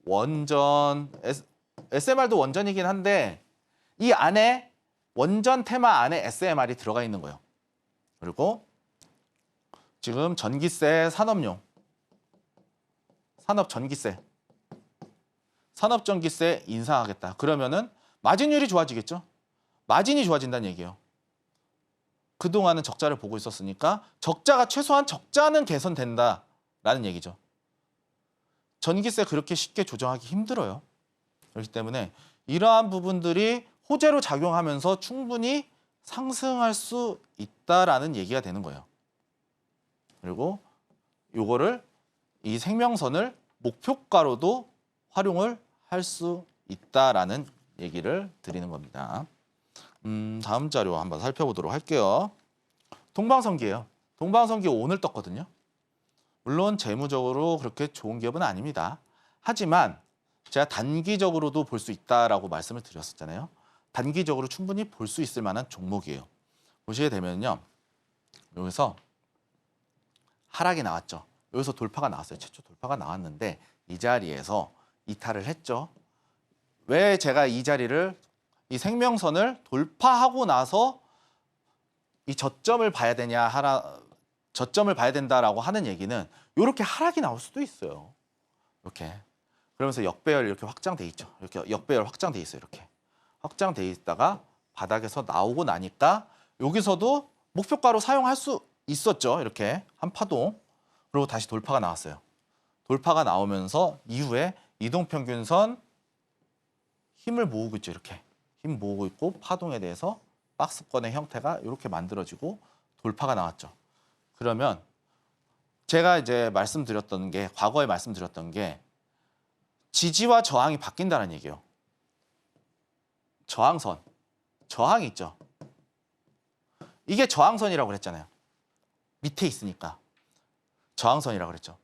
원전, SMR도 원전이긴 한데 이 안에 원전 테마 안에 SMR이 들어가 있는 거예요. 그리고 지금 전기세 산업용, 산업전기세 인상하겠다. 그러면은 마진율이 좋아지겠죠. 마진이 좋아진다는 얘기예요. 그동안은 적자를 보고 있었으니까 적자가 최소한 적자는 개선된다라는 얘기죠. 전기세 그렇게 쉽게 조정하기 힘들어요. 그렇기 때문에 이러한 부분들이 호재로 작용하면서 충분히 상승할 수 있다라는 얘기가 되는 거예요. 그리고 요거를 이 생명선을 목표가로도 활용을 할 수 있다라는 얘기를 드리는 겁니다. 다음 자료 한번 살펴보도록 할게요. 동방선기예요. 동방선기 오늘 떴거든요. 물론 재무적으로 그렇게 좋은 기업은 아닙니다. 하지만 제가 단기적으로도 볼 수 있다라고 말씀을 드렸었잖아요. 단기적으로 충분히 볼 수 있을 만한 종목이에요. 보시게 되면요. 여기서 하락이 나왔죠. 여기서 돌파가 나왔어요. 최초 돌파가 나왔는데 이 자리에서 이탈을 했죠. 왜 제가 이 자리를 이 생명선을 돌파하고 나서 이 저점을 봐야 되냐 저점을 봐야 된다라고 하는 얘기는 이렇게 하락이 나올 수도 있어요. 이렇게 그러면서 역배열 이렇게 확장돼 있죠. 이렇게 역배열 확장돼 있어요. 이렇게 확장돼 있다가 바닥에서 나오고 나니까 여기서도 목표가로 사용할 수 있었죠. 이렇게 한 파동. 그리고 다시 돌파가 나왔어요. 돌파가 나오면서 이후에 이동평균선 힘을 모으고 있죠. 이렇게 힘 모으고 있고 파동에 대해서 박스권의 형태가 이렇게 만들어지고 돌파가 나왔죠. 그러면 제가 이제 말씀드렸던 게 과거에 말씀드렸던 게 지지와 저항이 바뀐다는 얘기예요. 저항선, 저항이 있죠. 이게 저항선이라고 그랬잖아요. 밑에 있으니까 저항선이라고 그랬죠.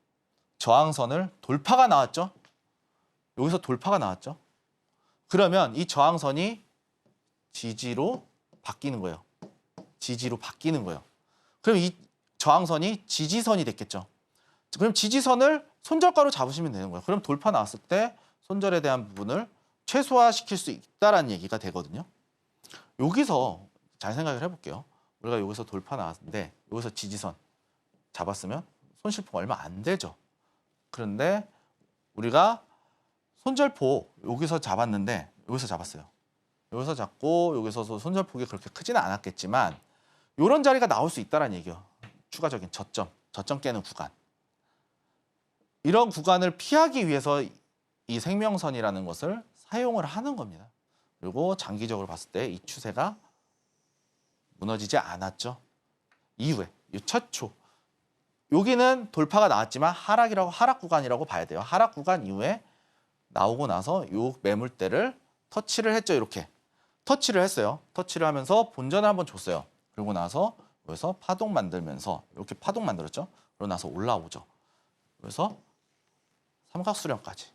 저항선을 돌파가 나왔죠. 여기서 돌파가 나왔죠. 그러면 이 저항선이 지지로 바뀌는 거예요. 지지로 바뀌는 거예요. 그럼 이 저항선이 지지선이 됐겠죠. 그럼 지지선을 손절가로 잡으시면 되는 거예요. 그럼 돌파 나왔을 때 손절에 대한 부분을 최소화시킬 수 있다라는 얘기가 되거든요. 여기서 잘 생각을 해볼게요. 우리가 여기서 돌파 나왔는데 여기서 지지선 잡았으면 손실폭 얼마 안 되죠. 그런데 우리가 손절폭 여기서 잡았는데 여기서 잡았어요. 여기서 잡고 여기서 손절폭이 그렇게 크지는 않았겠지만 이런 자리가 나올 수 있다는 얘기예요. 추가적인 저점 깨는 구간. 이런 구간을 피하기 위해서 이 생명선이라는 것을 사용을 하는 겁니다. 그리고 장기적으로 봤을 때 이 추세가 무너지지 않았죠. 이후에 이 첫 초. 여기는 돌파가 나왔지만 하락 구간이라고 봐야 돼요. 하락 구간 이후에 나오고 나서 이 매물대를 터치를 했죠. 이렇게 터치를 했어요. 터치를 하면서 본전을 한번 줬어요. 그리고 나서 여기서 파동 만들면서 이렇게 파동 만들었죠. 그러고 나서 올라오죠. 그래서 삼각수렴까지.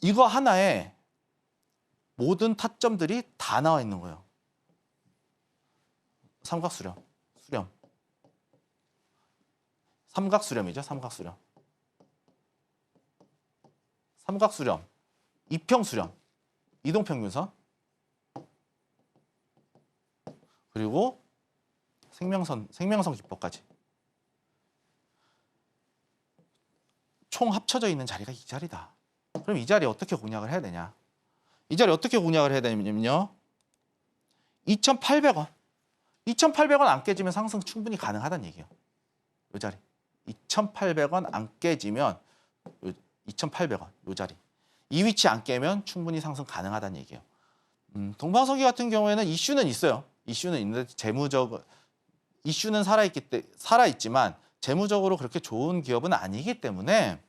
이거 하나에 모든 타점들이 다 나와 있는 거예요. 삼각수렴, 수렴. 삼각수렴이죠. 삼각수렴. 삼각수렴, 이평수렴, 이동평균선, 그리고 생명선 기법까지. 총 합쳐져 있는 자리가 이 자리다. 그럼 이 자리 어떻게 공략을 해야 되냐? 이 자리 어떻게 공략을 해야 되냐면요. 2,800원. 2,800원 안 깨지면 상승 충분히 가능하다는 얘기예요. 이 자리. 2,800원 안 깨지면 2,800원 이 자리. 이 위치 안 깨면 충분히 상승 가능하다는 얘기예요. 동방석유 같은 경우에는 이슈는 있어요. 이슈는 있는데 이슈는 살아있지만 재무적으로 그렇게 좋은 기업은 아니기 때문에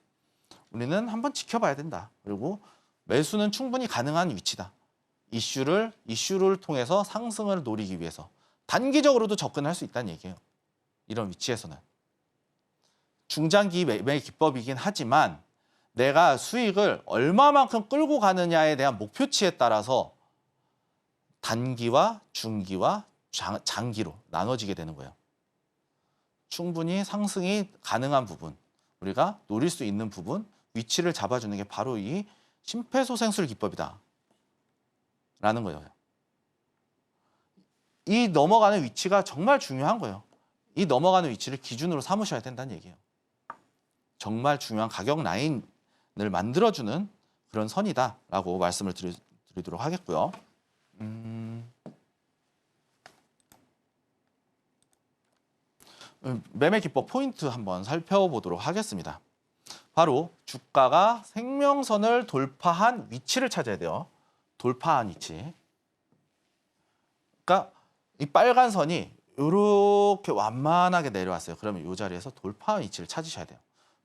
우리는 한번 지켜봐야 된다. 그리고 매수는 충분히 가능한 위치다. 이슈를 통해서 상승을 노리기 위해서 단기적으로도 접근할 수 있다는 얘기예요. 이런 위치에서는. 중장기 매매 기법이긴 하지만 내가 수익을 얼마만큼 끌고 가느냐에 대한 목표치에 따라서 단기와 중기와 장기로 나눠지게 되는 거예요. 충분히 상승이 가능한 부분, 우리가 노릴 수 있는 부분, 위치를 잡아주는 게 바로 이 심폐소생술 기법이다 라는 거예요. 이 넘어가는 위치가 정말 중요한 거예요. 이 넘어가는 위치를 기준으로 삼으셔야 된다는 얘기예요. 정말 중요한 가격 라인을 만들어주는 그런 선이다라고 말씀을 드리도록 하겠고요. 매매 기법 포인트 한번 살펴보도록 하겠습니다. 바로 주가가 생명선을 돌파한 위치를 찾아야 돼요. 돌파한 위치. 그러니까 이 빨간 선이 이렇게 완만하게 내려왔어요. 그러면 이 자리에서 돌파한 위치를 찾으셔야 돼요.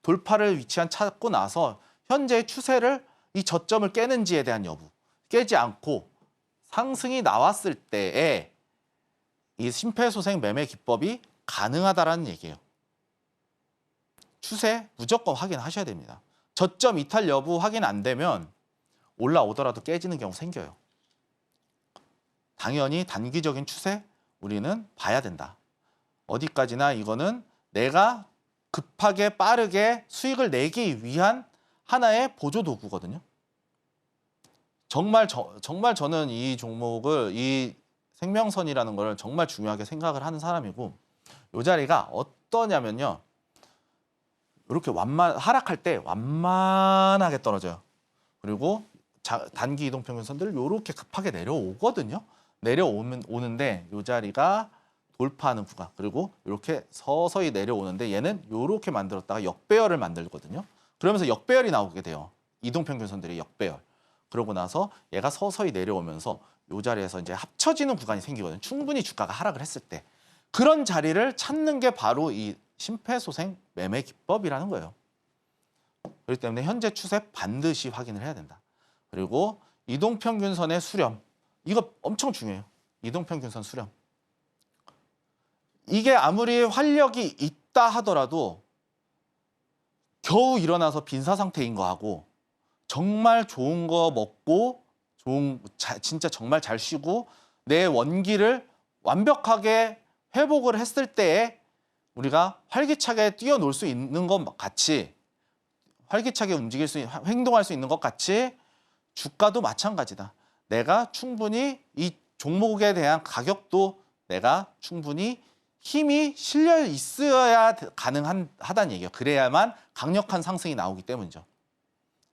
돌파를 찾고 나서 현재의 추세를 이 저점을 깨는지에 대한 여부. 깨지 않고 상승이 나왔을 때에 이 심폐소생 매매 기법이 가능하다라는 얘기예요. 추세 무조건 확인하셔야 됩니다. 저점 이탈 여부 확인 안 되면 올라오더라도 깨지는 경우 생겨요. 당연히 단기적인 추세 우리는 봐야 된다. 어디까지나 이거는 내가 급하게 빠르게 수익을 내기 위한 하나의 보조 도구거든요. 정말 저는 이 종목을, 이 생명선이라는 걸 정말 중요하게 생각을 하는 사람이고, 이 자리가 어떠냐면요. 이렇게 하락할 때 완만하게 떨어져요. 그리고 단기 이동평균선들 이렇게 급하게 내려오거든요. 오는데 이 자리가 돌파하는 구간, 그리고 이렇게 서서히 내려오는데 얘는 이렇게 만들었다가 역배열을 만들거든요. 그러면서 역배열이 나오게 돼요. 이동평균선들이 역배열. 그러고 나서 얘가 서서히 내려오면서 이 자리에서 이제 합쳐지는 구간이 생기거든요. 충분히 주가가 하락을 했을 때. 그런 자리를 찾는 게 바로 이 심폐소생 매매 기법이라는 거예요. 그렇기 때문에 현재 추세 반드시 확인을 해야 된다. 그리고 이동평균선의 수렴. 이거 엄청 중요해요. 이동평균선 수렴. 이게 아무리 활력이 있다 하더라도 겨우 일어나서 빈사 상태인 거하고 정말 좋은 거 먹고 진짜 정말 잘 쉬고 내 원기를 완벽하게 회복을 했을 때에 우리가 활기차게 뛰어놀 수 있는 것 같이, 활기차게 행동할 수 있는 것 같이 주가도 마찬가지다. 내가 충분히 이 종목에 대한 가격도 내가 충분히 힘이 실려 있어야 가능하다는 얘기예요. 그래야만 강력한 상승이 나오기 때문이죠.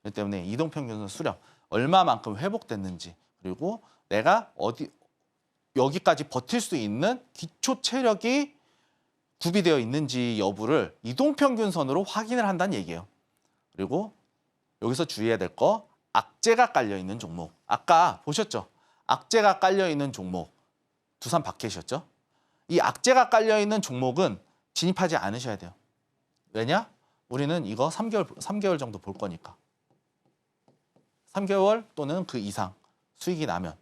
그렇기 때문에 이동평균선 수렴, 얼마만큼 회복됐는지, 그리고 내가 여기까지 버틸 수 있는 기초 체력이 구비되어 있는지 여부를 이동평균선으로 확인을 한다는 얘기예요. 그리고 여기서 주의해야 될 거, 악재가 깔려 있는 종목. 아까 보셨죠? 악재가 깔려 있는 종목, 두산 바켓이었죠? 이 악재가 깔려 있는 종목은 진입하지 않으셔야 돼요. 왜냐? 우리는 이거 3개월 정도 볼 거니까. 3개월 또는 그 이상 수익이 나면,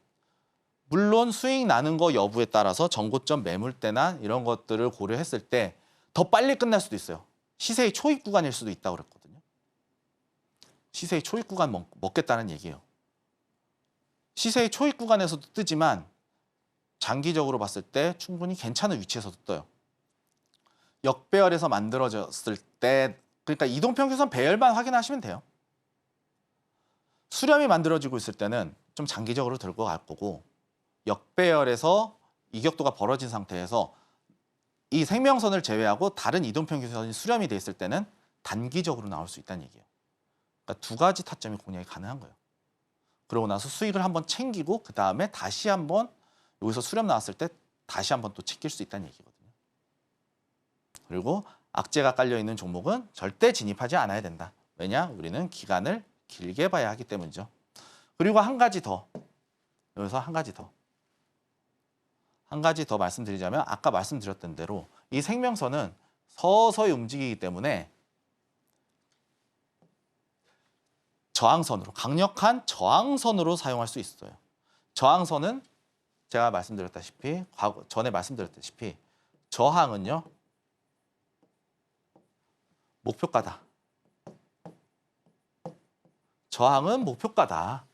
물론 수익 나는 거 여부에 따라서 전고점 매물대나 이런 것들을 고려했을 때 더 빨리 끝날 수도 있어요. 시세의 초입 구간일 수도 있다고 그랬거든요. 시세의 초입 구간 먹겠다는 얘기예요. 시세의 초입 구간에서도 뜨지만 장기적으로 봤을 때 충분히 괜찮은 위치에서도 떠요. 역배열에서 만들어졌을 때, 그러니까 이동평균선 배열만 확인하시면 돼요. 수렴이 만들어지고 있을 때는 좀 장기적으로 될 것 같고 역배열에서 이격도가 벌어진 상태에서 이 생명선을 제외하고 다른 이동평균선이 수렴이 돼 있을 때는 단기적으로 나올 수 있다는 얘기예요. 그러니까 두 가지 타점이 공략이 가능한 거예요. 그러고 나서 수익을 한번 챙기고 그 다음에 다시 한번 여기서 수렴 나왔을 때 다시 한번 또 챙길 수 있다는 얘기거든요. 그리고 악재가 깔려 있는 종목은 절대 진입하지 않아야 된다. 왜냐? 우리는 기간을 길게 봐야 하기 때문이죠. 그리고 한 가지 더. 여기서 한 가지 더 말씀드리자면 아까 말씀드렸던 대로 이 생명선은 서서히 움직이기 때문에 저항선으로, 강력한 저항선으로 사용할 수 있어요. 저항선은 제가 말씀드렸다시피 전에 말씀드렸다시피 저항은요. 목표가다. 저항은 목표가다.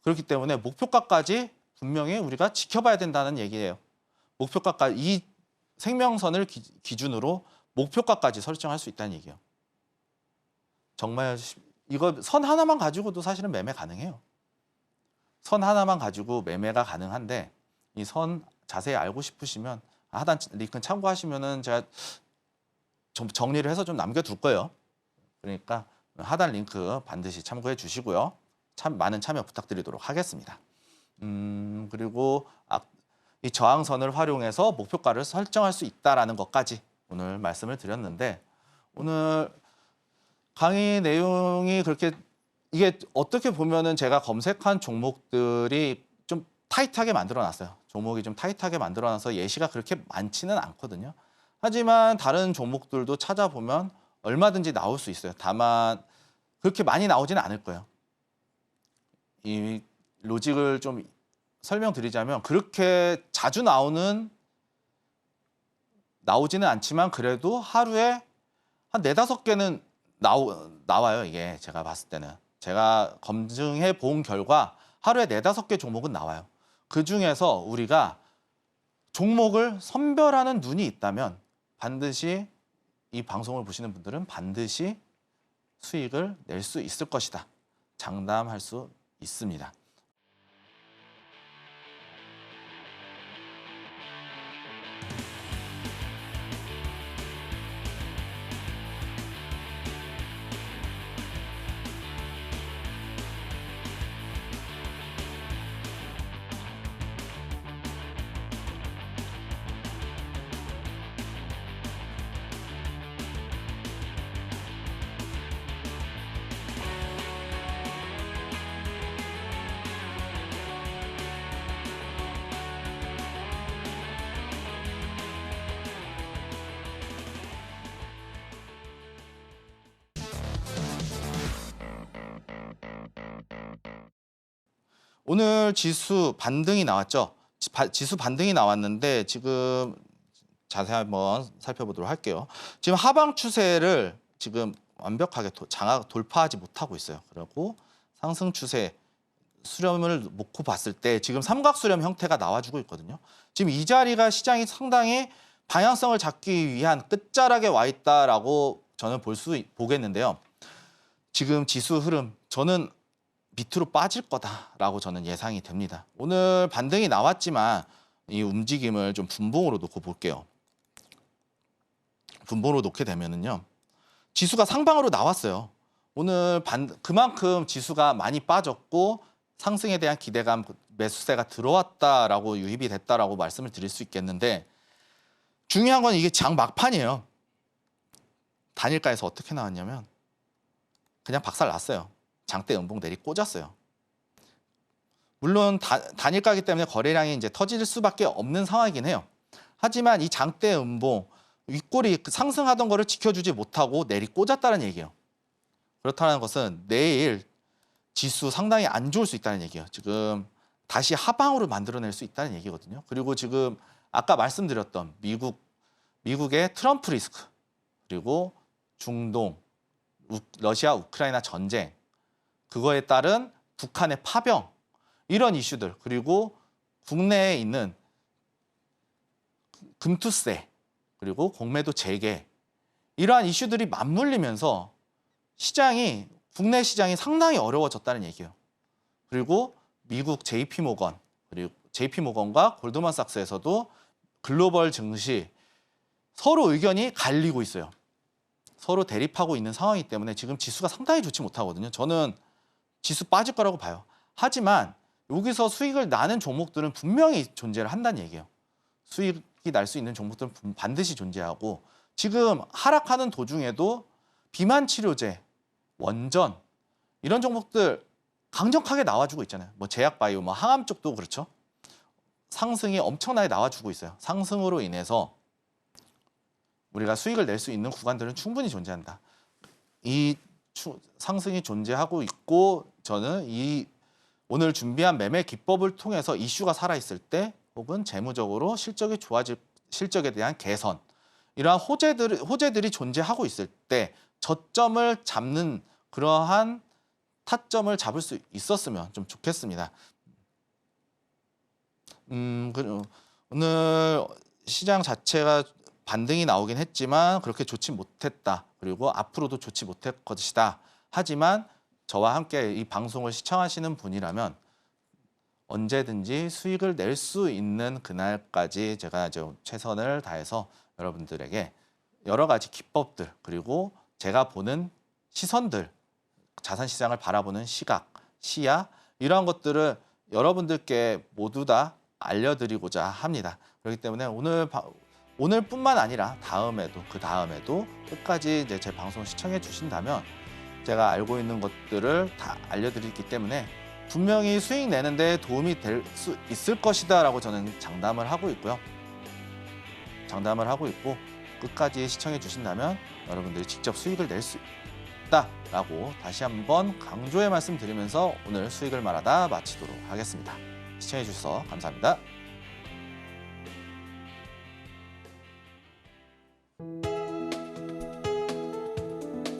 그렇기 때문에 목표가까지 분명히 우리가 지켜봐야 된다는 얘기예요. 목표가까지 이 생명선을 기준으로 목표가까지 설정할 수 있다는 얘기예요. 정말 이거 선 하나만 가지고도 사실은 매매 가능해요. 선 하나만 가지고 매매가 가능한데 이 선 자세히 알고 싶으시면 하단 링크 참고하시면은 제가 좀 정리를 해서 좀 남겨둘 거예요. 그러니까 하단 링크 반드시 참고해 주시고요. 많은 참여 부탁드리도록 하겠습니다. 그리고 이 저항선을 활용해서 목표가를 설정할 수 있다라는 것까지 오늘 말씀을 드렸는데 오늘 강의 내용이 그렇게 이게 어떻게 보면은 제가 검색한 종목들이 좀 타이트하게 만들어놨어요. 종목이 좀 타이트하게 만들어놔서 예시가 그렇게 많지는 않거든요. 하지만 다른 종목들도 찾아보면 얼마든지 나올 수 있어요. 다만 그렇게 많이 나오지는 않을 거예요. 이 로직을 좀 설명드리자면 그렇게 자주 나오지는 않지만 그래도 하루에 한 4-5개는 나와요. 이게 제가 봤을 때는. 제가 검증해 본 결과 하루에 4-5개 종목은 나와요. 그중에서 우리가 종목을 선별하는 눈이 있다면 반드시 이 방송을 보시는 분들은 반드시 수익을 낼 수 있을 것이다. 장담할 수 있습니다. 오늘 지수 반등이 나왔죠. 지수 반등이 나왔는데 지금 자세히 한번 살펴보도록 할게요. 지금 하방 추세를 지금 완벽하게 돌파하지 못하고 있어요. 그리고 상승 추세 수렴을 놓고 봤을 때 지금 삼각 수렴 형태가 나와주고 있거든요. 지금 이 자리가 시장이 상당히 방향성을 잡기 위한 끝자락에 와 있다라고 저는 보겠는데요. 지금 지수 흐름 저는 밑으로 빠질 거다라고 저는 예상이 됩니다. 오늘 반등이 나왔지만 이 움직임을 좀 분봉으로 놓고 볼게요. 분봉으로 놓게 되면은요. 지수가 상방으로 나왔어요. 오늘 그만큼 지수가 많이 빠졌고 상승에 대한 기대감, 매수세가 들어왔다라고 유입이 됐다라고 말씀을 드릴 수 있겠는데 중요한 건 이게 장 막판이에요. 단일가에서 어떻게 나왔냐면 그냥 박살 났어요. 장대 음봉 내리 꽂았어요. 물론 단일가이기 때문에 거래량이 이제 터질 수밖에 없는 상황이긴 해요. 하지만 이 장대 음봉 윗골이 상승하던 거를 지켜주지 못하고 내리 꽂았다는 얘기예요. 그렇다는 것은 내일 지수 상당히 안 좋을 수 있다는 얘기예요. 지금 다시 하방으로 만들어낼 수 있다는 얘기거든요. 그리고 지금 아까 말씀드렸던 미국의 트럼프 리스크 그리고 중동, 러시아, 우크라이나 전쟁 그거에 따른 북한의 파병 이런 이슈들 그리고 국내에 있는 금투세 그리고 공매도 재개 이러한 이슈들이 맞물리면서 시장이 국내 시장이 상당히 어려워졌다는 얘기예요. 그리고 미국 JP모건, 그리고 JP모건과 골드만삭스에서도 글로벌 증시 서로 의견이 갈리고 있어요. 서로 대립하고 있는 상황이기 때문에 지금 지수가 상당히 좋지 못하거든요. 저는 지수 빠질 거라고 봐요. 하지만 여기서 수익을 나는 종목들은 분명히 존재를 한다는 얘기예요. 수익이 날 수 있는 종목들은 반드시 존재하고 지금 하락하는 도중에도 비만 치료제, 원전 이런 종목들 강력하게 나와주고 있잖아요. 뭐 제약바이오, 뭐 항암 쪽도 그렇죠. 상승이 엄청나게 나와주고 있어요. 상승으로 인해서 우리가 수익을 낼 수 있는 구간들은 충분히 존재한다. 이 상승이 존재하고 있고 저는 이 오늘 준비한 매매 기법을 통해서 이슈가 살아있을 때 혹은 재무적으로 실적이 좋아질 실적에 대한 개선 이러한 호재들이 존재하고 있을 때 저점을 잡는 그러한 타점을 잡을 수 있었으면 좀 좋겠습니다. 오늘 시장 자체가 반등이 나오긴 했지만 그렇게 좋지 못했다. 그리고 앞으로도 좋지 못할 것이다. 하지만 저와 함께 이 방송을 시청하시는 분이라면 언제든지 수익을 낼 수 있는 그날까지 제가 이제 최선을 다해서 여러분들에게 여러 가지 기법들 그리고 제가 보는 시선들, 자산시장을 바라보는 시각, 시야 이러한 것들을 여러분들께 모두 다 알려드리고자 합니다. 그렇기 때문에 오늘뿐만 아니라 다음에도 그 다음에도 끝까지 이제 제 방송을 시청해 주신다면 제가 알고 있는 것들을 다 알려드리기 때문에 분명히 수익 내는데 도움이 될 수 있을 것이다라고 저는 장담을 하고 있고요. 장담을 하고 있고 끝까지 시청해 주신다면 여러분들이 직접 수익을 낼 수 있다라고 다시 한번 강조의 말씀 드리면서 오늘 수익을 말하다 마치도록 하겠습니다. 시청해 주셔서 감사합니다.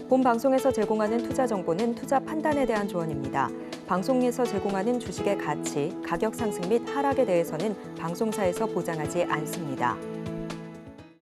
본 방송에서 제공하는 투자 정보는 투자 판단에 대한 조언입니다. 방송에서 제공하는 주식의 가치, 가격 상승 및 하락에 대해서는 방송사에서 보장하지 않습니다.